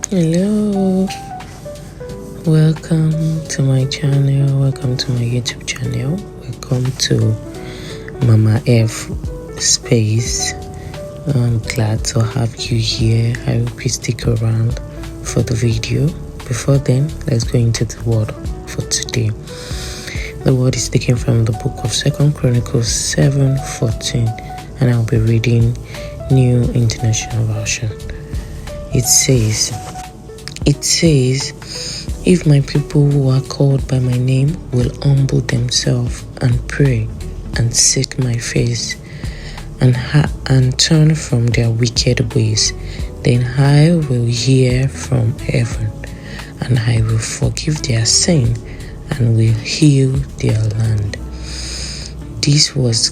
Hello, welcome to my channel, welcome to my YouTube channel, welcome to Mama F space. I'm glad to have you here. I hope you stick around for the video. Before then, let's go into the word for today. The word is taken from the book of 2 Chronicles 7:14, and I'll be reading New International Version. It says, if my people who are called by my name will humble themselves and pray and seek my face and turn from their wicked ways, then I will hear from heaven and I will forgive their sin and will heal their land. This was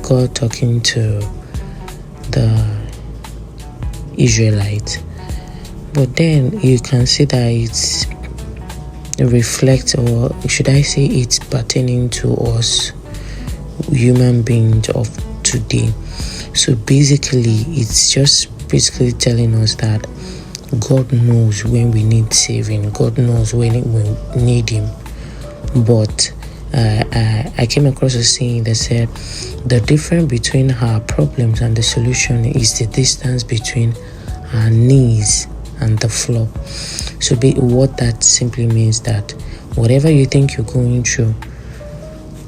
God talking to the Israelites. But then you can see that it's reflects, or should I say it's pertaining to us human beings of today. So basically it's just telling us that God knows when we need saving. God knows when we need him. But I came across a saying that said the difference between our problems and the solution is the distance between our knees and the floor. So what that simply means that whatever you think you're going through,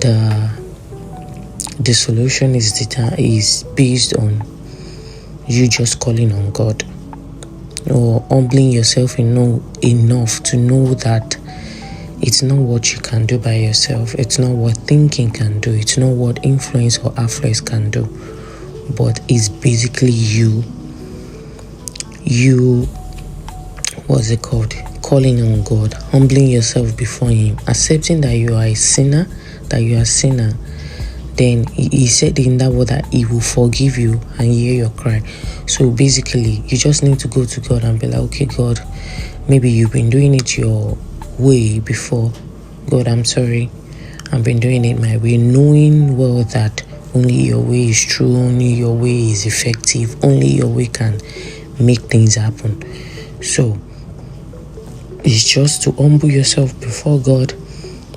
the solution is based on you just calling on God, or humbling yourself enough to know that it's not what you can do by yourself, it's not what thinking can do, it's not what influence or affluence can do, but it's basically you what's it called, calling on God, humbling yourself before him, accepting that you are a sinner, then he said in that word that he will forgive you and hear your cry. So basically you just need to go to God and be like, okay God, maybe you've been doing it your way before. God, I'm sorry, I've been doing it my way, knowing well that only your way is true, only your way is effective, only your way can make things happen. So it's just to humble yourself before God,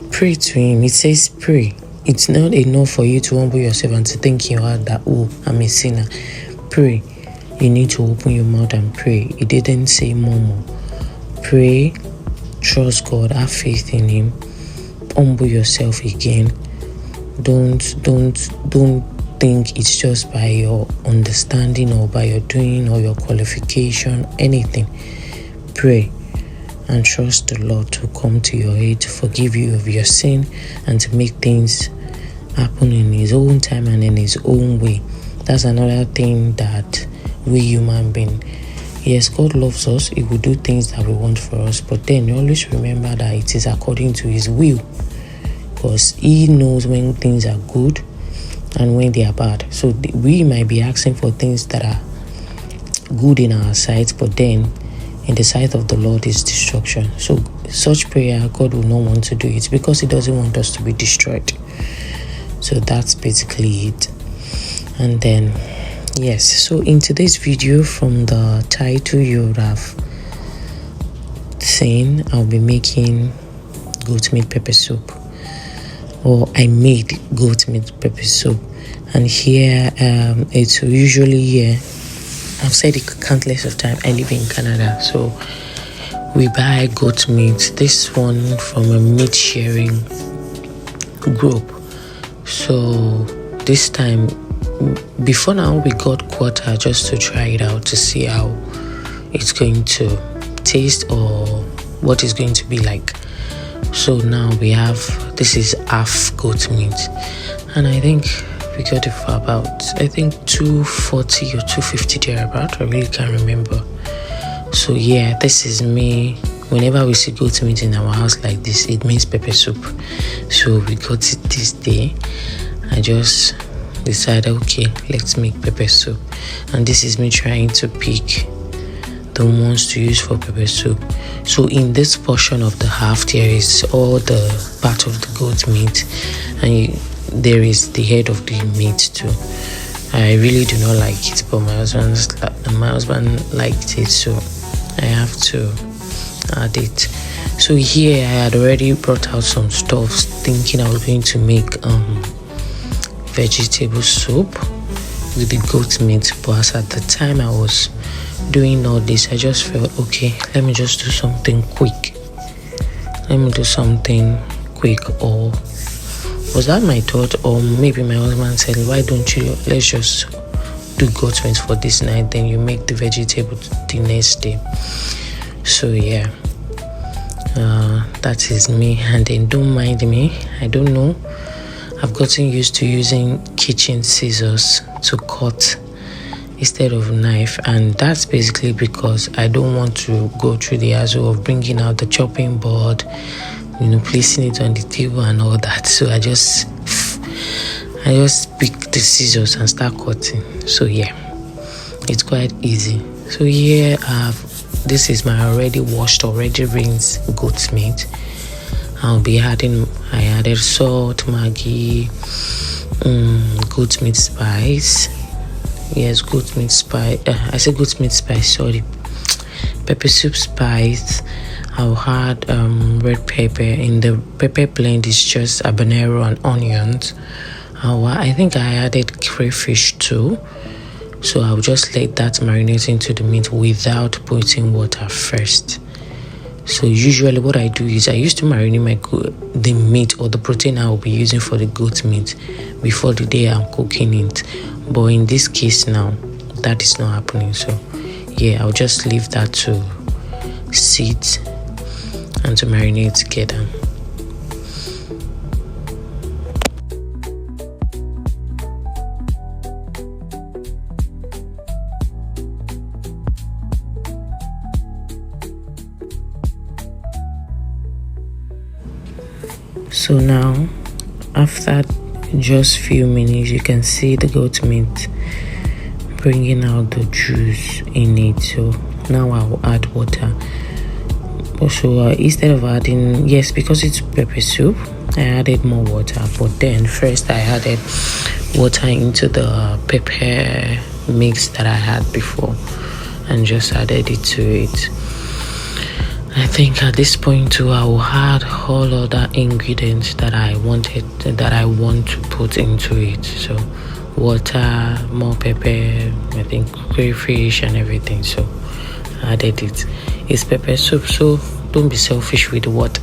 pray to him. It says pray. It's not enough for you to humble yourself and to think in your heart that, oh, I'm a sinner. Pray. You need to open your mouth and pray. It didn't say murmur. Pray, trust God, have faith in him, humble yourself again. Don't think it's just by your understanding or by your doing or your qualification, anything. Pray and trust the Lord to come to your aid, to forgive you of your sin, and to make things happen in his own time and in his own way. That's another thing that we human beings, yes, God loves us, he will do things that we want for us, but then always remember that it is according to his will, because he knows when things are good and when they are bad. So we might be asking for things that are good in our sight, but then in the sight of the Lord is destruction. So such prayer, God will not want to do it because he doesn't want us to be destroyed. So that's basically it. And then yes, so in today's video, from the title you would have seen, I'll be making goat meat pepper soup, or I made goat meat pepper soup. And here it's usually I've said it countless of times, I live in Canada, so we buy goat meat, this one from a meat sharing group. So this time, before now, we got quarter just to try it out to see how it's going to taste or what it's going to be like. So now we have, this is half goat meat, and I think we got it for about, I think 240 or 250 thereabout, I really can't remember. So yeah, this is me. Whenever we see goat meat in our house like this, it means pepper soup. So we got it this day. I just decided, okay, let's make pepper soup. And this is me trying to pick the ones to use for pepper soup. So in this portion of the half, there is all the part of the goat meat, and there is the head of the meat too. I really do not like it, but my husband liked it, so I have to add it. So here I had already brought out some stuff thinking I was going to make vegetable soup with the goat meat, but at the time I was doing all this, I just felt okay, let me just do something quick. Or was that my thought, or maybe my husband said, why don't you let's just do goat meat for this night, then you make the vegetable the next day. So yeah, that is me. And then don't mind me, I don't know, I've gotten used to using kitchen scissors to cut instead of knife, and that's basically because I don't want to go through the hassle of bringing out the chopping board, placing it on the table and all that. So I just pick the scissors and start cutting. So yeah, it's quite easy. So here this is my already rinsed goat meat. I added salt, Maggi, goat meat spice. Yes, goat meat spice. I said goat meat spice, sorry. Pepper soup spice. I'll add red pepper. In the pepper blend is just habanero and onions. I think I added crayfish too. So I'll just let that marinate into the meat without putting water first. So usually what I do is I used to marinate the meat or the protein I will be using for the goat meat before the day I'm cooking it. But in this case now, that is not happening. So yeah, I'll just leave that to sit and to marinate together. So now, after just few minutes, you can see the goat meat bringing out the juice in it. So now I'll add water. So instead of adding, yes, because it's pepper soup, I added more water. But then first I added water into the pepper mix that I had before and just added it to it. I think at this point too, I will add all other ingredients that I want to put into it. So water, more pepper, I think crayfish and everything. So I added it. It's pepper soup, so don't be selfish with the water.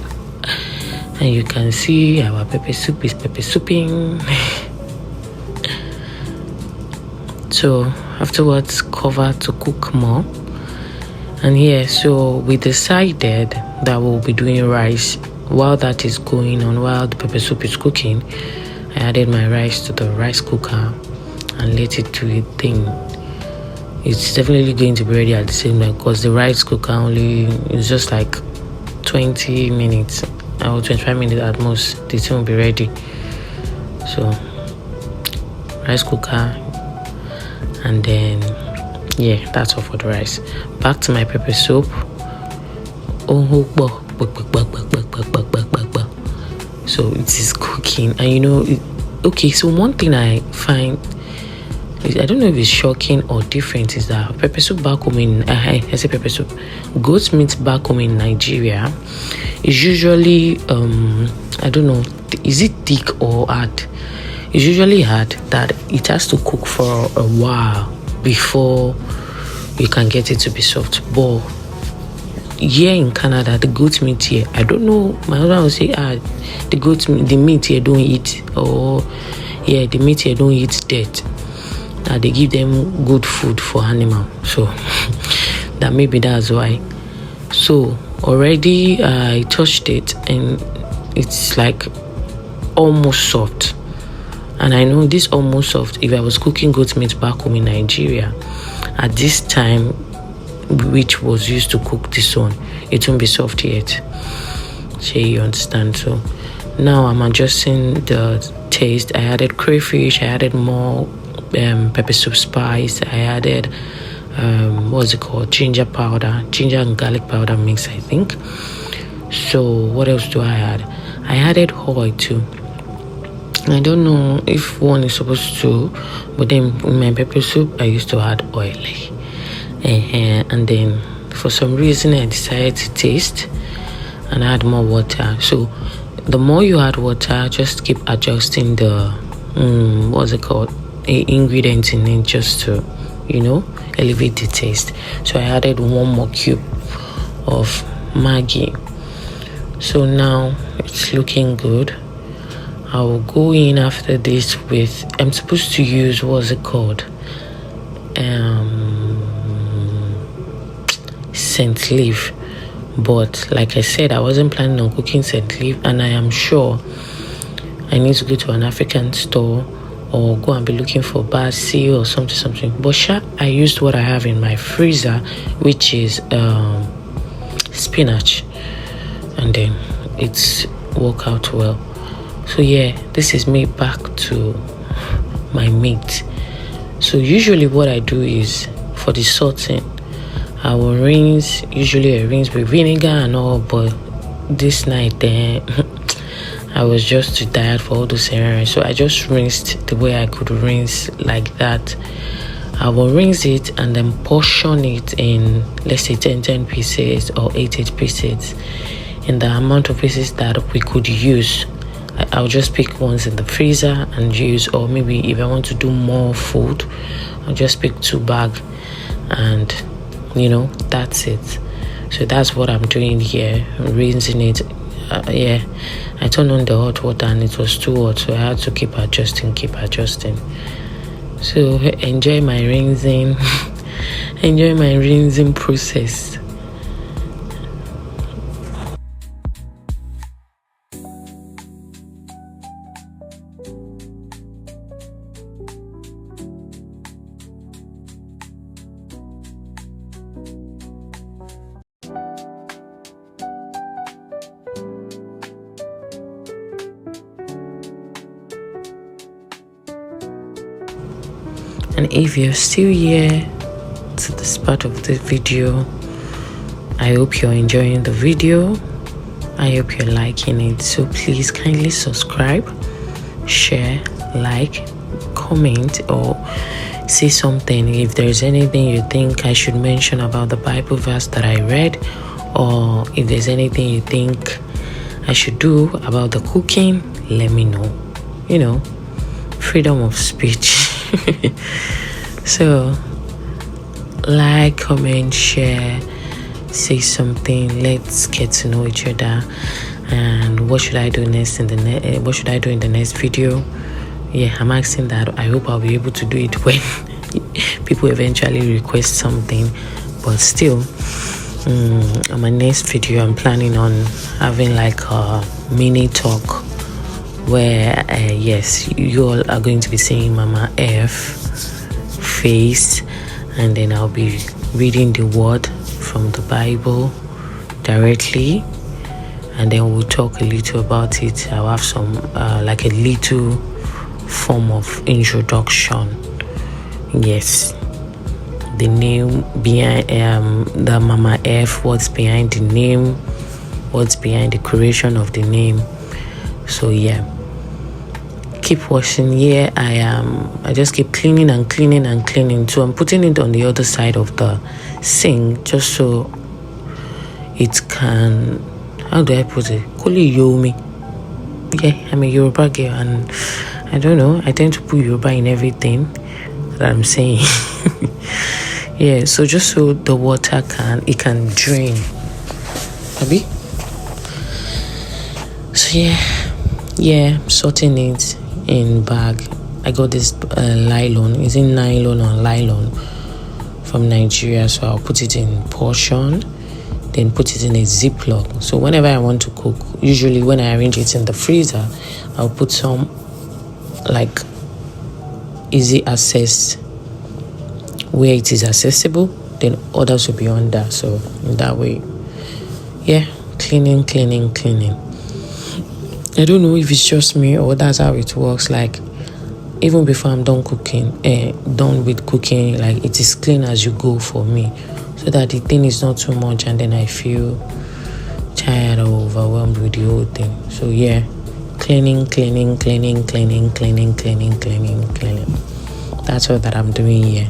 And you can see our pepper soup is pepper souping. So afterwards, cover to cook more. And yeah, so we decided that we'll be doing rice. While that is going on, while the pepper soup is cooking, I added my rice to the rice cooker and let it do its thing. It's definitely going to be ready at the same time because the rice cooker only is just like 20 minutes or 25 minutes at most. The thing will be ready. So rice cooker, and then yeah, that's all for the rice. Back to my pepper soup. So it is cooking, and okay, so one thing I find, I don't know if it's shocking or different, is that pepper soup back home I say pepper soup, goat meat back home in Nigeria is usually I don't know, is it thick or hard? It's usually hard, that it has to cook for a while before you can get it to be soft. But here in Canada, the goat meat here, I don't know, my husband will say, the meat here don't eat, or yeah, the meat here don't eat dirt. They give them good food for animal. So that maybe that's why. So already I touched it and it's like almost soft. And I know this almost soft, if I was cooking goat meat back home in Nigeria at this time, which was used to cook this one, it won't be soft yet. So you understand. So now I'm adjusting the taste. I added crayfish, I added more pepper soup spice, I added what's it called, ginger and garlic powder mix, I think. So what else do I add? I added oil too. I don't know if one is supposed to, but then in my pepper soup I used to add oil. And then for some reason I decided to taste and add more water. So the more you add water, just keep adjusting the ingredients in it, just to elevate the taste. So I added 1 more cube of Maggi. So now it's looking good. I will go in after this with, I'm supposed to use, scent leaf, but like I said, I wasn't planning on cooking scent leaf, and I am sure I need to go to an African store or go and be looking for basil or something. But I used what I have in my freezer, which is spinach, and then it's worked out well. So yeah, this is me back to my meat. So usually what I do is, for the sauteing, I will rinse. Usually I rinse with vinegar and all, but this night then I was just too tired for all those errands, so I just rinsed the way I could rinse, like that. I will rinse it and then portion it in, let's say 10 pieces or 8 pieces, in the amount of pieces that we could use. I'll just pick ones in the freezer and use, or maybe if I want to do more food, I'll just pick 2 bags, and that's it. So that's what I'm doing here. I'm rinsing it. I turned on the hot water and it was too hot, so I had to keep adjusting. So enjoy my rinsing process. And if you're still here to this part of the video, I hope you're enjoying the video. I hope you're liking it. So please kindly subscribe, share, like, comment, or say something. If there's anything you think I should mention about the Bible verse that I read, or if there's anything you think I should do about the cooking, let me know. Freedom of speech. So like, comment, share, say something. Let's get to know each other. And what should I do next in the next video? Yeah, I'm asking that. I hope I'll be able to do it when people eventually request something. But still, on my next video, I'm planning on having like a mini talk where yes, you all are going to be seeing Mama F face, and then I'll be reading the word from the Bible directly, and then we'll talk a little about it. I'll have some like a little form of introduction. Yes, the name behind the Mama F, what's behind the name, what's behind the creation of the name. So yeah, keep watching. Here I just keep cleaning. So I'm putting it on the other side of the sink, just so it can, how do I put it, Kuli Yomi. Yeah, I'm a Yoruba girl, and I don't know, I tend to put Yoruba in everything that I'm saying. Yeah, so just so the water can drain. Abi? So yeah, sorting it in bag. I got this nylon. Is it nylon or nylon from Nigeria? So I'll put it in portion, then put it in a Ziploc. So whenever I want to cook, usually when I arrange it in the freezer, I'll put some like easy access where it is accessible. Then others will be under. So in that way, yeah, cleaning. I don't know if it's just me or that's how it works. Like, even before I'm done with cooking, like, it is clean as you go for me, so that the thing is not too much and then I feel tired or overwhelmed with the whole thing. So yeah, cleaning. That's all that I'm doing here.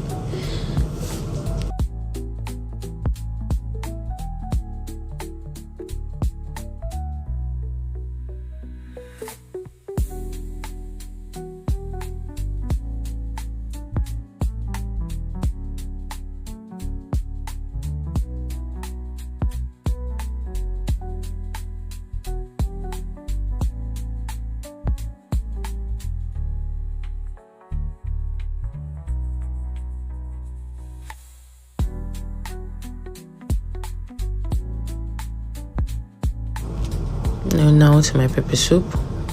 Now to my pepper soup.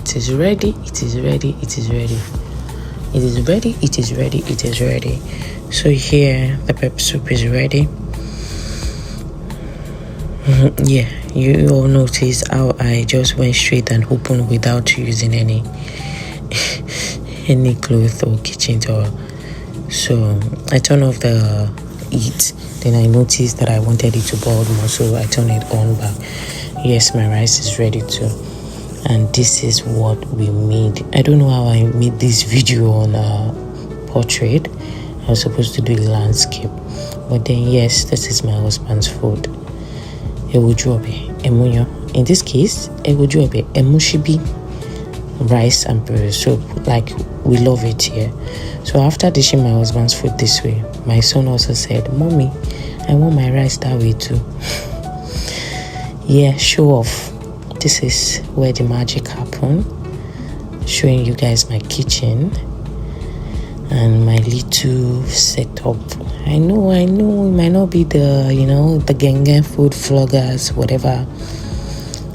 It is ready. It is ready. It is ready. It is ready. It is ready. It is ready. So here the pepper soup is ready. Yeah, you all notice how I just went straight and opened without using any cloth or kitchen towel. So I turned off the heat. Then I noticed that I wanted it to boil more, so I turned it on back. Yes, my rice is ready too. And this is what we made. I don't know how I made this video on portrait. I was supposed to do a landscape, but then yes, this is my husband's food. Ewojuobe emunyo. In this case, ewojuobe emushibi, rice and pepper soup. Like, we love it here. So after dishing my husband's food this way, my son also said, "Mommy, I want my rice that way too." Yeah, show off. This is where the magic happened. Showing you guys my kitchen and my little setup. I know it might not be the the genge food vloggers, whatever,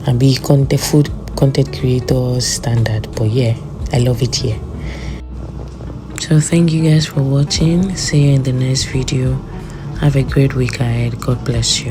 and be food content creators standard, but yeah, I love it here. So thank you guys for watching. See you in the next video. Have a great week ahead. God bless you.